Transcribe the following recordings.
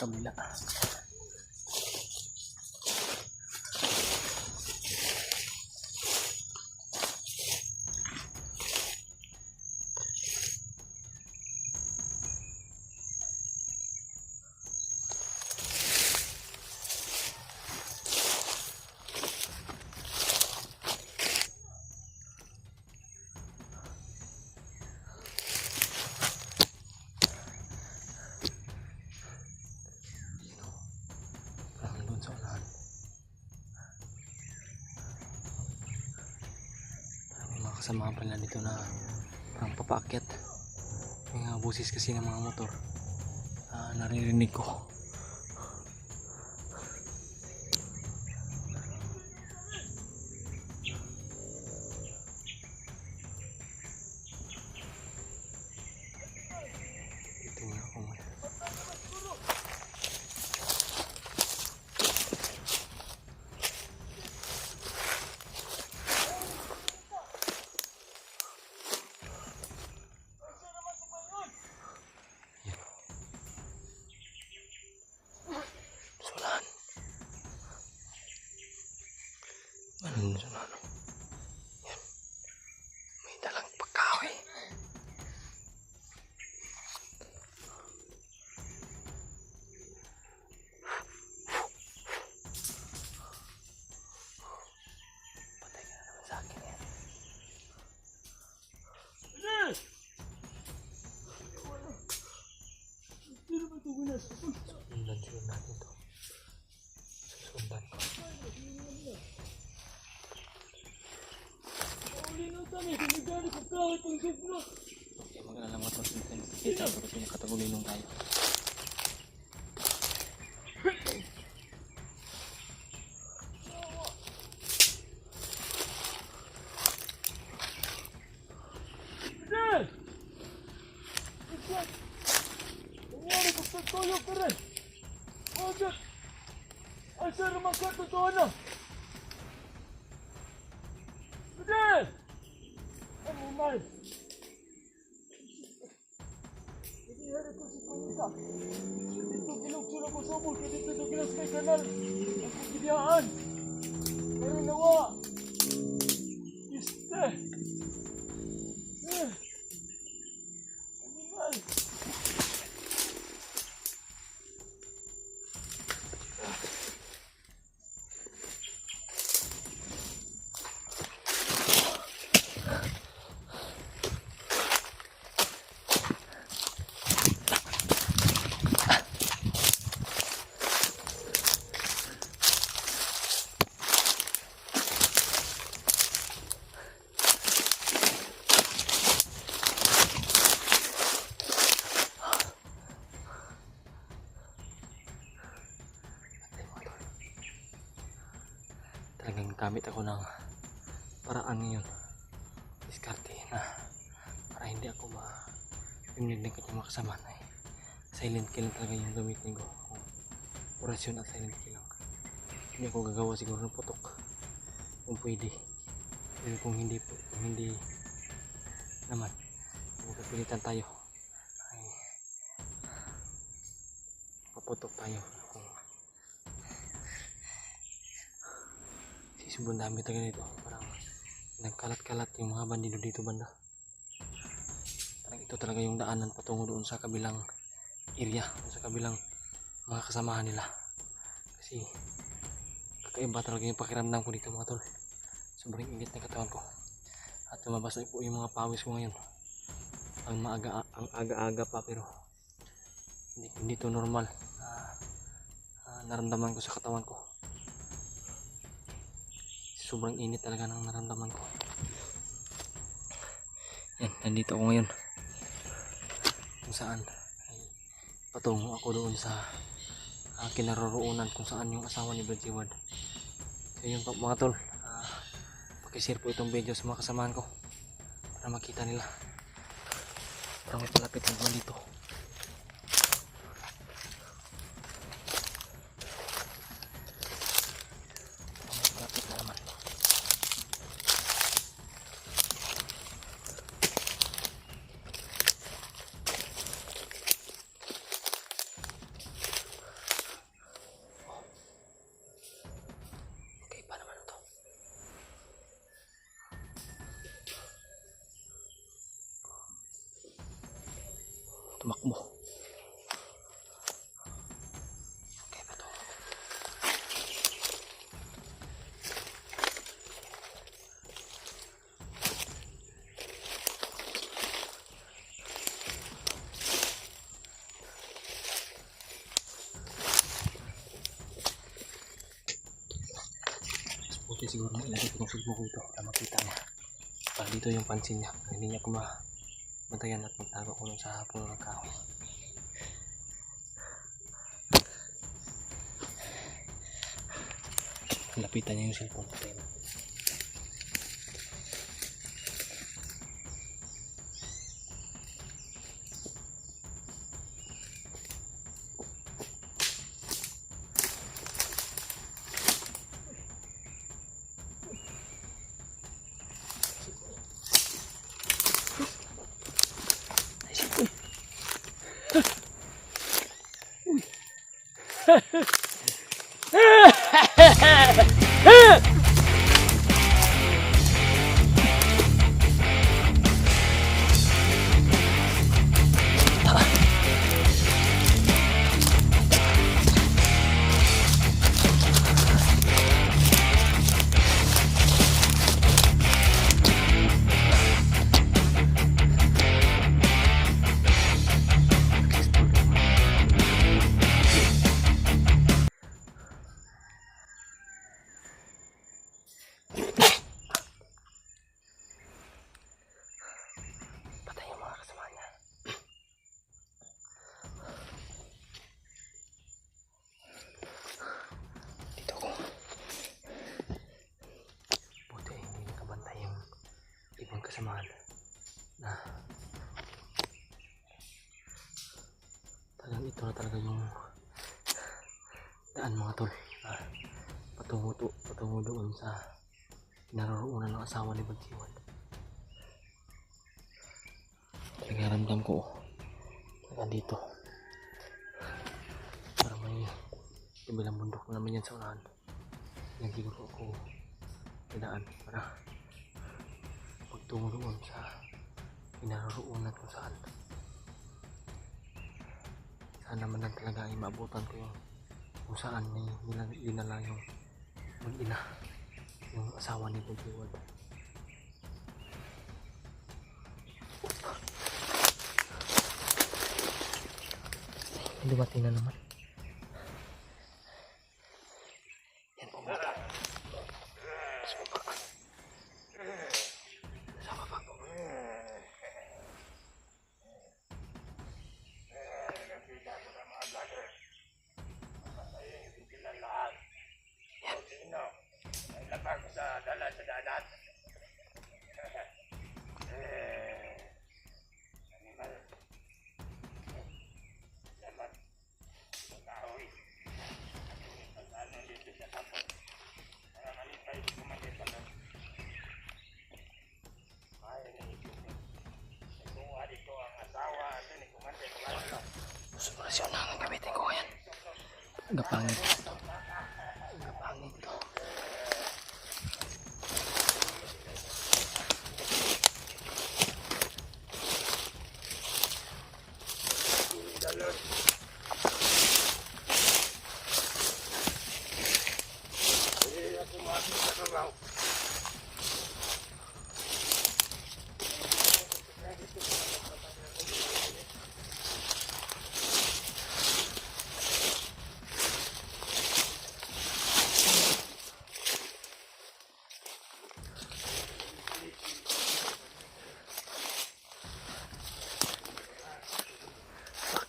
kabila. Sa unahan. May mga kasama pala dito na parang papaakyat. May mga busis kasi ng mga motor. Naririnig ko. Dito nga ako man. Ano sa ano? Yan. May dalang pagkahoy. Patay ka na naman sa akin yan. Sundan natin to. Susundan ko. Okay, mag-alala mga to. Kita ko kasi nakatagulinong tayo. Dito bilog-bilog ko subol, dito gilas kay kanal. Ang pagkidiyaan. Pero nawa. Iste. Animal. Talagang gamit ako ng paraan ngayon, diskarte na para hindi ako ma-imnig ng kanyang makasama na silent kill talaga yung gamitin ko. Orasyon at silent kill lang. Hindi ako gagawa siguro ng putok kung pwede, pero kung hindi naman magpapilitan tayo ay paputok tayo. Sobrang dami talaga dito, parang nagkalat-kalat yung mga bandido dito banda. Parang ito talaga yung daanan patungo doon sa kabilang area, sa kabilang mga kasamahan nila. Kasi kakaiba talaga yung pakiramdam ko dito mga tol. Sobrang init ng katawan ko at lumabas na po yung mga pawis ko ngayon. Ang aga-aga pa, pero hindi to normal. Naramdaman ko sa katawan ko. Sobrang init talaga ng naramdaman ko. Yan, nandito ako ngayon kung saan ay patungo ako doon sa kinaroroonan kung saan yung asawa ni Brad Seward. So yun po mga tol, pakishare po itong video sa mga kasamahan ko para makita nila. Parang may palapit naman dito. tumakbo. Okay, patungo. Puti siguro na ilagay ko ng sugbo ko ito para makita niya. Para dito yung pansin niya. Hindi niya kumabantayan at magtago ko nun sa puno ng kahoy. Lapitan niya yung cellphone ko. Patay yung mga kasama niya. Dito ko. Buti hindi nakabantay yung ibang kasamaan na talagang ito na talaga yung daan mga tol. Patungo doon sa naroroonan ng asawa ni Bagsiwan. Nagaramdam ko dito para may kabilang bundok na naman yan sa unahan. Yan siguro ako dadaan para magtungo doon sa pinaroroonan kung saan. Sana man lang talaga ay maabutan ko yung kung saan dinala yung mag-ina, yung asawa ni Bagsiwan. Dumating na naman. Yan po mga tao. Sa baba. Sa baba po. Suprasyon na ang gamitin ko yan. Gapangin ito. Gapangin ito.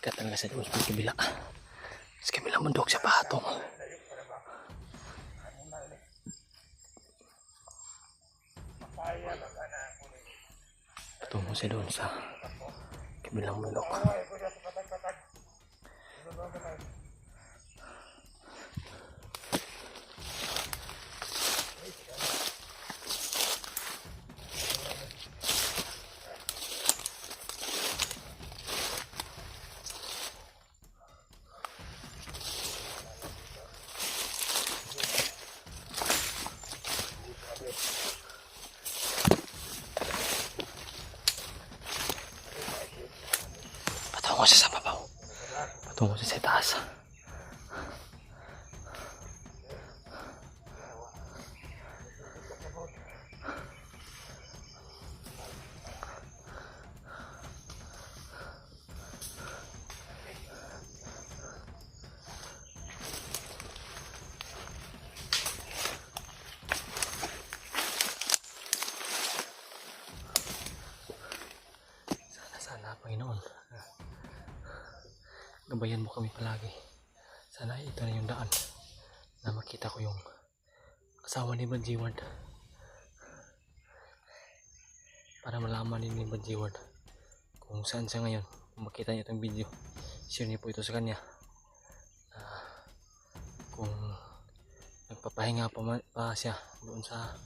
Bakit talaga sa doon sa kabila? Sa kabilang bundok sa patong. Patungo siya doon sa kabilang bundok. Pato. Patungo siya sa babaw. Patungo siya sa taas. Sana, Panginoon, gabayan mo kami palagi. Sana ito na yung daan na makita ko yung asawa ni Banjiward. Para malaman ni Banjiward kung saan siya ngayon. Kung makita niya itong video, share niyo po ito sa kanya. Kung nagpapahinga pa siya doon sa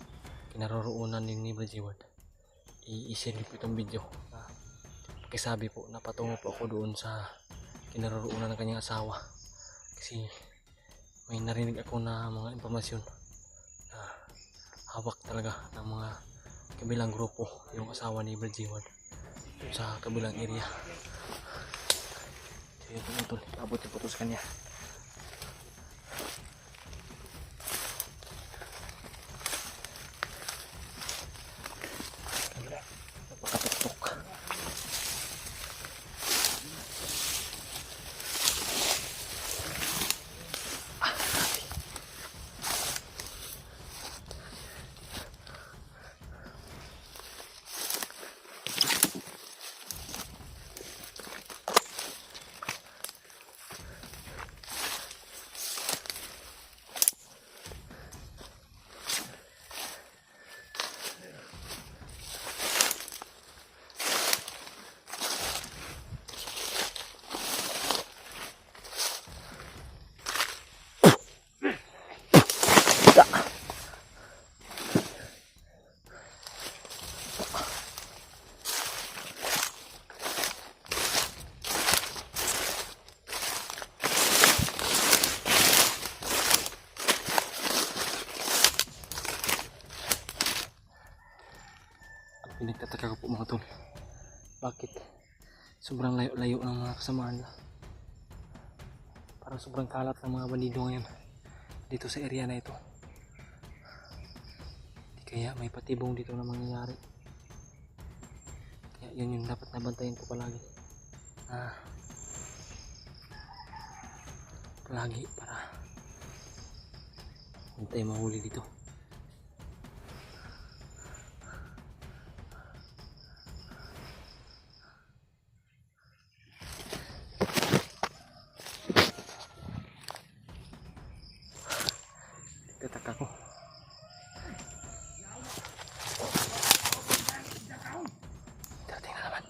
kinaroroonan ni Banjiward, i-share niyo po itong video. Pakisabi po na patungo po ako doon sa kinaroroonan ng kanyang asawa, kasi may narinig ako na mga impormasyon na hawak talaga ng mga kabilang grupo yung asawa ni Banjiward sa kabilang area. So yun po, abot yung po sa kanya. Napakatuktok. Pinagtataka ko po mga tol, bakit sobrang layo-layo ng mga kasamaan nila. Parang sobrang kalat ng mga bandido ngayon dito sa area na ito. Kaya may patibong dito na mangyayari. Kaya yun yung dapat nabantayan ko palagi. Palagi para hindi tayo mahuli dito. Tataka ko. Dating na naman.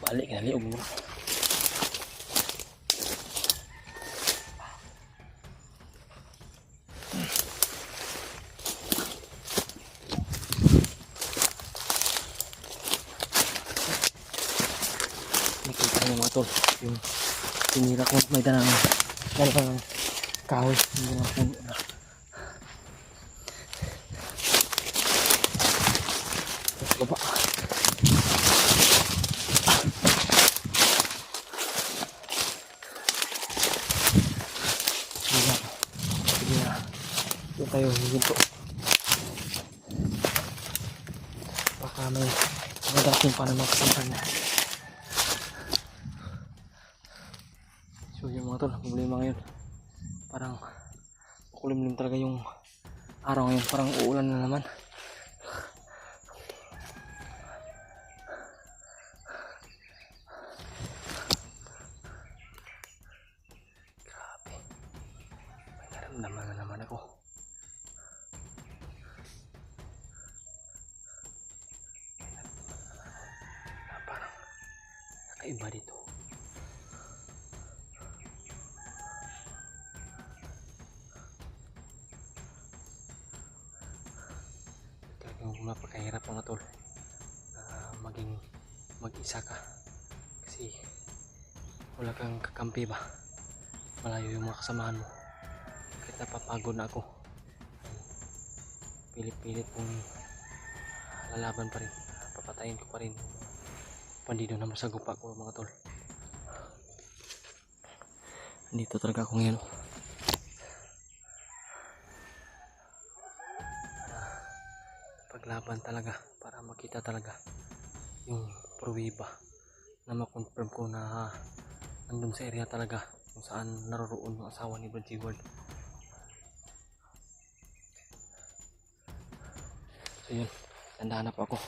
Balik na liog mo. Nakita niyo mga tol, yung tinira ko may danang kahoy. Baba. Doon tayo hihinto. Baka may mga dating pa naman kasampan na. So yung mga tol, problema ngayon, parang makulimlim talaga yung araw ngayon. Parang uulan na naman. Grabe, may naramdaman na naman ako. kakaiba dito. Talagang mapakahirap mga tol na maging mag-isa ka kasi wala kang kakampi ba, malayo yung mga kasamahan mo. Kahit napapagod na ako, pilit-pilit kong lalaban pa rin, papatayin ko pa rin bandido na masagupa ko mga tol. Dito talaga ako ngayon paglaban talaga para makita talaga yung pruweba na makonfirm ko na nandun sa area talaga kung saan naroroon yung asawa ni Brad Seward. So yun, tandaan na po ako.